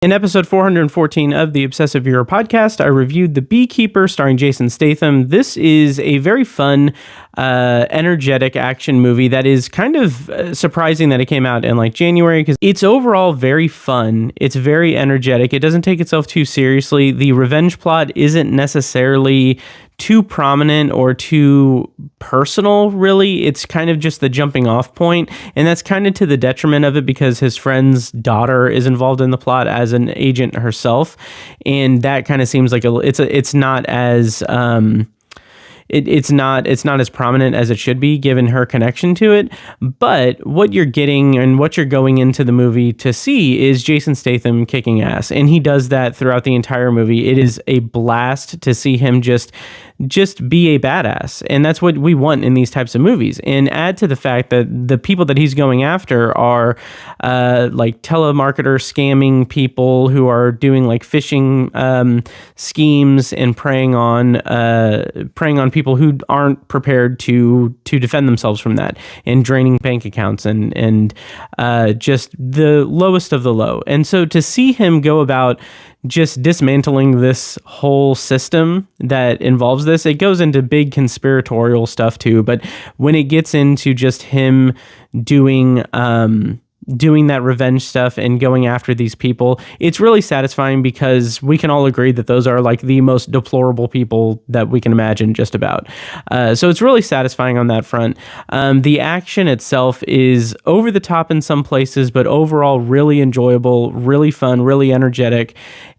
In episode 414 of the Obsessive Viewer Podcast, I reviewed The Beekeeper starring Jason Statham. This is a very fun, energetic action movie that is kind of surprising that it came out in like January because it's overall very fun. It's very energetic. It doesn't take itself too seriously. The revenge plot isn't necessarily too prominent or too personal, really. It's kind of just the jumping off point, and that's kind of to the detriment of it because his friend's daughter is involved in the plot as an agent herself, and that kind of seems like it's not as it's not as prominent as it should be given her connection to it. But what you're getting and what you're going into the movie to see is Jason Statham kicking ass, and he does that throughout the entire movie. It is a blast to see him just be a badass, and that's what we want in these types of movies. And add to the fact that the people that he's going after are like telemarketer scamming people who are doing like phishing schemes and preying on people who aren't prepared to defend themselves from that, and draining bank accounts and just the lowest of the low. And so to see him go about just dismantling this whole system that involves this, it goes into big conspiratorial stuff too. But when it gets into just him doing that revenge stuff and going after these people, it's really satisfying because we can all agree that those are like the most deplorable people that we can imagine just about. So it's really satisfying on that front. The action itself is over the top in some places, but overall really enjoyable, really fun, really energetic.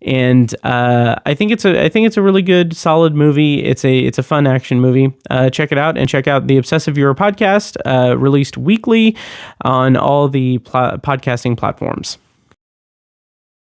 And I think it's a really good, solid movie. It's a fun action movie. Check it out, and check out the Obsessive Viewer Podcast, released weekly on all the podcasting platforms.